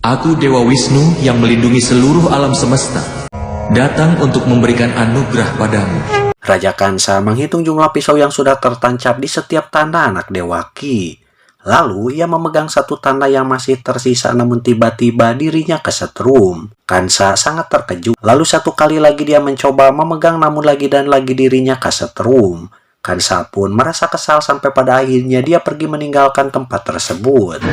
Aku Dewa Wisnu yang melindungi seluruh alam semesta, datang untuk memberikan anugerah padamu. Raja Kansa menghitung jumlah pisau yang sudah tertancap di setiap tanda anak Dewaki. Lalu ia memegang satu tanda yang masih tersisa, namun tiba-tiba dirinya kesetrum. Kansa sangat terkejut. Lalu satu kali lagi dia mencoba memegang, namun lagi dan lagi dirinya kesetrum. Kansa pun merasa kesal sampai pada akhirnya dia pergi meninggalkan tempat tersebut.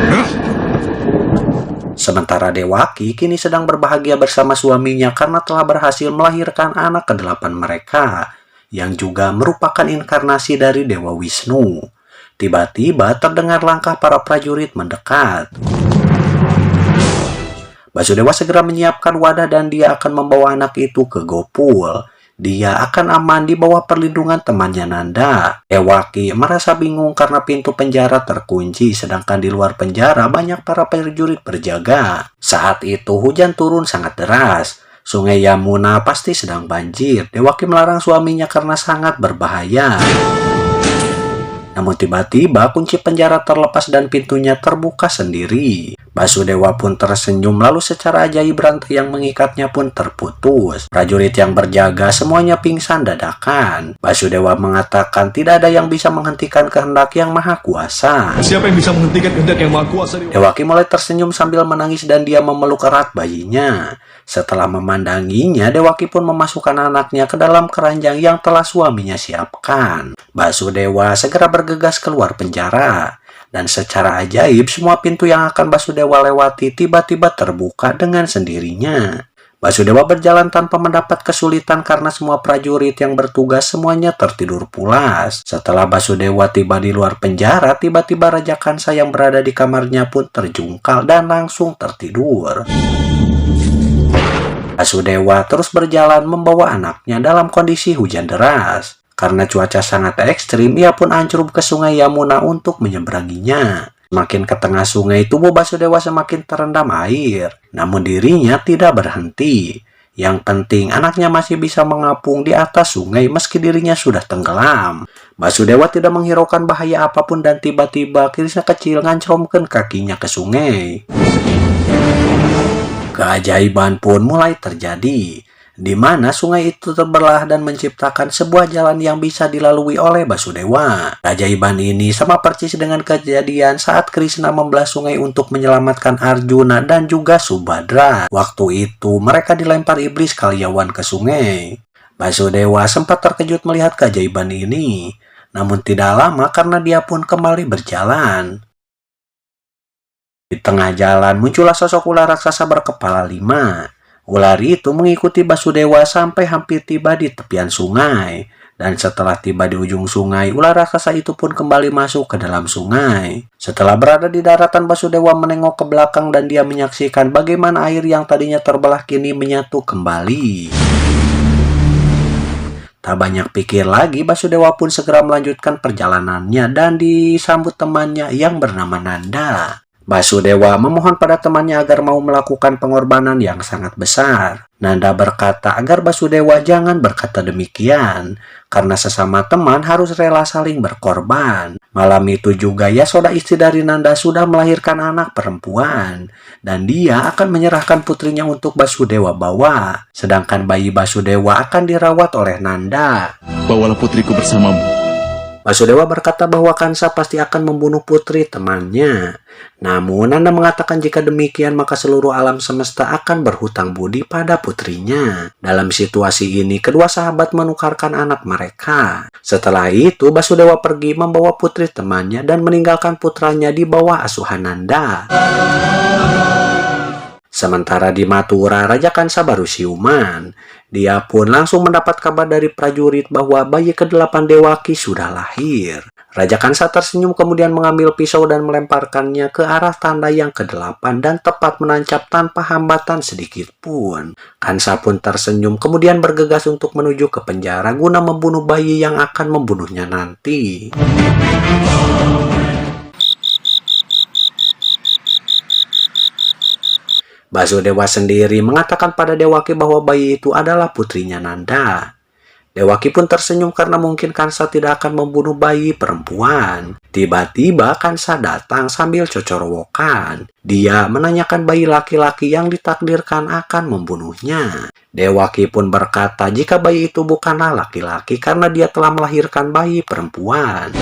Sementara Dewaki kini sedang berbahagia bersama suaminya karena telah berhasil melahirkan anak ke-8 mereka, yang juga merupakan inkarnasi dari Dewa Wisnu. Tiba-tiba terdengar langkah para prajurit mendekat. Basudewa segera menyiapkan wadah dan dia akan membawa anak itu ke Gopul. Dia akan aman di bawah perlindungan temannya Nanda. Dewaki merasa bingung karena pintu penjara terkunci, sedangkan di luar penjara banyak para prajurit berjaga. Saat itu hujan turun sangat deras. Sungai Yamuna pasti sedang banjir. Dewaki melarang suaminya karena sangat berbahaya. Namun tiba-tiba kunci penjara terlepas dan pintunya terbuka sendiri. Basudewa pun tersenyum, lalu secara ajaib rantai yang mengikatnya pun terputus. Prajurit yang berjaga semuanya pingsan dadakan. Basudewa mengatakan tidak ada yang bisa menghentikan kehendak yang maha kuasa. Siapa yang bisa menghentikan kehendak yang maha kuasa? Dewaki mulai tersenyum sambil menangis dan dia memeluk erat bayinya. Setelah memandanginya, Dewaki pun memasukkan anaknya ke dalam keranjang yang telah suaminya siapkan. Basudewa segera bergegas keluar penjara. Dan secara ajaib, semua pintu yang akan Basudewa lewati tiba-tiba terbuka dengan sendirinya. Basudewa berjalan tanpa mendapat kesulitan karena semua prajurit yang bertugas semuanya tertidur pulas. Setelah Basudewa tiba di luar penjara, tiba-tiba Raja Kansa yang berada di kamarnya pun terjungkal dan langsung tertidur. Basudewa terus berjalan membawa anaknya dalam kondisi hujan deras. Karena cuaca sangat ekstrim, ia pun ancur ke sungai Yamuna untuk menyeberanginya. Semakin ke tengah sungai, tubuh Basudewa semakin terendam air. Namun dirinya tidak berhenti. Yang penting anaknya masih bisa mengapung di atas sungai meski dirinya sudah tenggelam. Basudewa tidak menghiraukan bahaya apapun dan tiba-tiba Krishna kecil ngancromkan kakinya ke sungai. Keajaiban pun mulai terjadi, di mana sungai itu terbelah dan menciptakan sebuah jalan yang bisa dilalui oleh Basudewa. Keajaiban ini sama persis dengan kejadian saat Krishna membelah sungai untuk menyelamatkan Arjuna dan juga Subhadra. Waktu itu mereka dilempar iblis Kalyawan ke sungai. Basudewa sempat terkejut melihat keajaiban ini, namun tidak lama karena dia pun kembali berjalan. Di tengah jalan muncullah sosok ular raksasa berkepala 5. Ular itu mengikuti Basudewa sampai hampir tiba di tepian sungai. Dan setelah tiba di ujung sungai, ular raksasa itu pun kembali masuk ke dalam sungai. Setelah berada di daratan, Basudewa menengok ke belakang dan dia menyaksikan bagaimana air yang tadinya terbelah kini menyatu kembali. Tak banyak pikir lagi, Basudewa pun segera melanjutkan perjalanannya dan disambut temannya yang bernama Nanda. Basudewa memohon pada temannya agar mau melakukan pengorbanan yang sangat besar. Nanda berkata agar Basudewa jangan berkata demikian, karena sesama teman harus rela saling berkorban. Malam itu juga Yasoda, istri dari Nanda, sudah melahirkan anak perempuan, dan dia akan menyerahkan putrinya untuk Basudewa bawa. Sedangkan bayi Basudewa akan dirawat oleh Nanda. Bawalah putriku bersamamu. Basudewa berkata bahwa Kansa pasti akan membunuh putri temannya. Namun Nanda mengatakan jika demikian maka seluruh alam semesta akan berhutang budi pada putrinya. Dalam situasi ini kedua sahabat menukarkan anak mereka. Setelah itu Basudewa pergi membawa putri temannya dan meninggalkan putranya di bawah asuhan Nanda. Sementara di Mathura, Raja Kansa baru siuman. Dia pun langsung mendapat kabar dari prajurit bahwa bayi ke-8 Dewaki sudah lahir. Raja Kansa tersenyum kemudian mengambil pisau dan melemparkannya ke arah tanda yang ke-8 dan tepat menancap tanpa hambatan sedikit pun. Kansa pun tersenyum kemudian bergegas untuk menuju ke penjara guna membunuh bayi yang akan membunuhnya nanti. Basudewa sendiri mengatakan pada Dewaki bahwa bayi itu adalah putrinya Nanda. Dewaki pun tersenyum karena mungkin Kansa tidak akan membunuh bayi perempuan. Tiba-tiba Kansa datang sambil cocorowokan. Dia menanyakan bayi laki-laki yang ditakdirkan akan membunuhnya. Dewaki pun berkata jika bayi itu bukanlah laki-laki karena dia telah melahirkan bayi perempuan.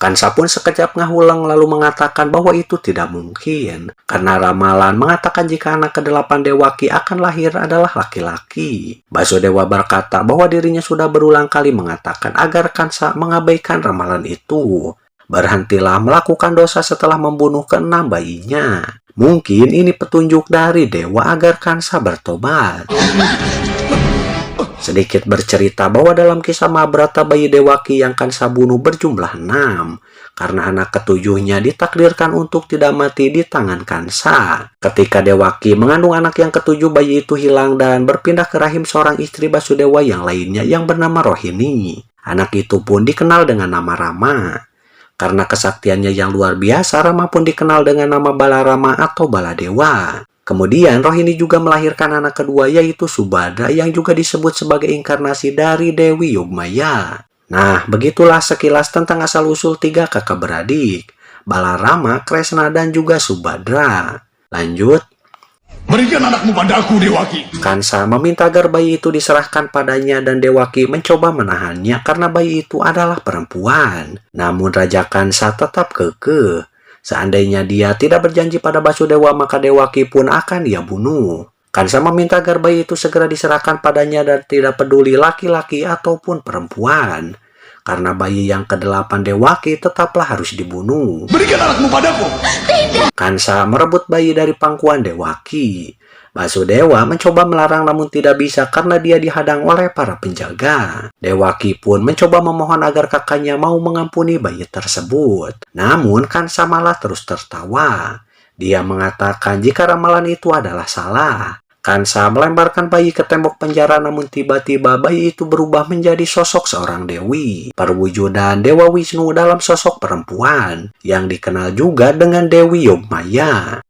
Kansa pun sekejap ngahulang lalu mengatakan bahwa itu tidak mungkin. Karena ramalan mengatakan jika anak ke-8 Dewaki akan lahir adalah laki-laki. Basudewa berkata bahwa dirinya sudah berulang kali mengatakan agar Kansa mengabaikan ramalan itu. Berhentilah melakukan dosa setelah membunuh ke-6 bayinya. Mungkin ini petunjuk dari dewa agar Kansa bertobat. Sedikit bercerita bahwa dalam kisah Mahabharata bayi Dewaki yang Kansa bunuh berjumlah 6. Karena anak ketujuhnya ditakdirkan untuk tidak mati di tangan Kansa. Ketika Dewaki mengandung anak yang ketujuh, bayi itu hilang dan berpindah ke rahim seorang istri Basudewa yang lainnya yang bernama Rohini. Anak itu pun dikenal dengan nama Rama. Karena kesaktiannya yang luar biasa, Rama pun dikenal dengan nama Balarama atau Baladewa. Kemudian Rohini juga melahirkan anak kedua yaitu Subhadra yang juga disebut sebagai inkarnasi dari Dewi Yogmaya. Nah, begitulah sekilas tentang asal-usul 3 kakak beradik, Balarama, Kresna, dan juga Subhadra. Lanjut. Berikan anakmu padaku, Dewaki. Kansa meminta agar bayi itu diserahkan padanya dan Dewaki mencoba menahannya karena bayi itu adalah perempuan. Namun Raja Kansa tetap kekeh. Seandainya dia tidak berjanji pada Basudewa, maka Dewaki pun akan dia bunuh. Kansa meminta agar bayi itu segera diserahkan padanya dan tidak peduli laki-laki ataupun perempuan. Karena bayi yang ke-8 Dewaki tetaplah harus dibunuh. Berikan anakmu padaku. Kansa merebut bayi dari pangkuan Dewaki. Basudewa mencoba melarang namun tidak bisa karena dia dihadang oleh para penjaga. Dewaki pun mencoba memohon agar kakaknya mau mengampuni bayi tersebut. Namun Kansa malah terus tertawa. Dia mengatakan jika ramalan itu adalah salah. Kansa melemparkan bayi ke tembok penjara namun tiba-tiba bayi itu berubah menjadi sosok seorang dewi. Perwujudan Dewa Wisnu dalam sosok perempuan yang dikenal juga dengan Dewi Yogmaya.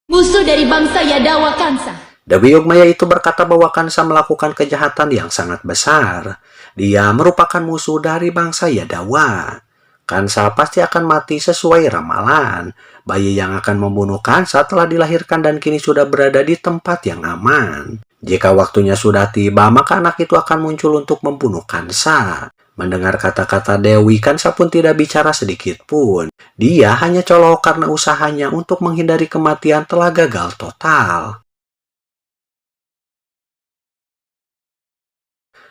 Musuh dari bangsa Yadawa Kansa. Dewi Yogmaya itu berkata bahwa Kansa melakukan kejahatan yang sangat besar. Dia merupakan musuh dari bangsa Yadawa. Kansa pasti akan mati sesuai ramalan. Bayi yang akan membunuh Kansa telah dilahirkan dan kini sudah berada di tempat yang aman. Jika waktunya sudah tiba, maka anak itu akan muncul untuk membunuh Kansa. Mendengar kata-kata Dewi, Kansa pun tidak bicara sedikit pun. Dia hanya colok karena usahanya untuk menghindari kematian telah gagal total.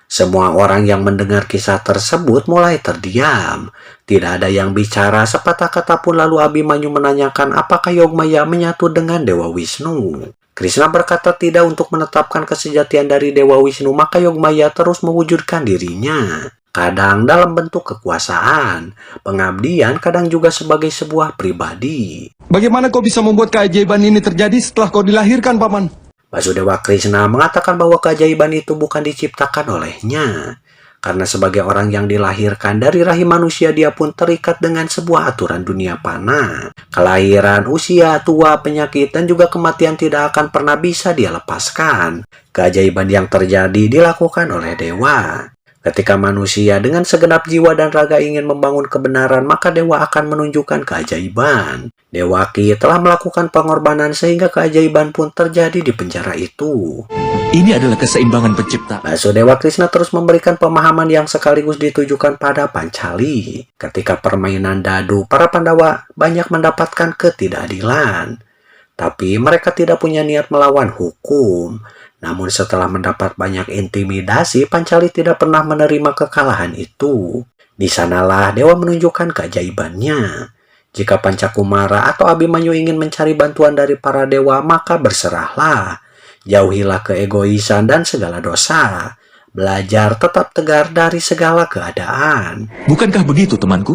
Semua orang yang mendengar kisah tersebut mulai terdiam. Tidak ada yang bicara sepatah kata pun, lalu Abimanyu menanyakan apakah Yogmaya menyatu dengan Dewa Wisnu. Krishna berkata tidak. Untuk menetapkan kesejatian dari Dewa Wisnu, maka Yogmaya terus mewujudkan dirinya. Kadang dalam bentuk kekuasaan, pengabdian, kadang juga sebagai sebuah pribadi. Bagaimana kau bisa membuat keajaiban ini terjadi setelah kau dilahirkan, Paman? Basudewa Krishna mengatakan bahwa keajaiban itu bukan diciptakan olehnya. Karena sebagai orang yang dilahirkan dari rahim manusia, dia pun terikat dengan sebuah aturan dunia panah. Kelahiran, usia, tua, penyakit, dan juga kematian tidak akan pernah bisa dia lepaskan. Keajaiban yang terjadi dilakukan oleh dewa. Ketika manusia dengan segenap jiwa dan raga ingin membangun kebenaran, maka dewa akan menunjukkan keajaiban. Dewaki telah melakukan pengorbanan sehingga keajaiban pun terjadi di penjara itu. Ini adalah keseimbangan pencipta. Basudewa Krishna terus memberikan pemahaman yang sekaligus ditujukan pada Pancali. Ketika permainan dadu, para Pandawa banyak mendapatkan ketidakadilan. Tapi mereka tidak punya niat melawan hukum. Namun setelah mendapat banyak intimidasi, Pancali tidak pernah menerima kekalahan itu. Di sanalah dewa menunjukkan keajaibannya. Jika Pancakumara atau Abimanyu ingin mencari bantuan dari para dewa, maka berserahlah. Jauhilah keegoisan dan segala dosa. Belajar tetap tegar dari segala keadaan. Bukankah begitu, temanku?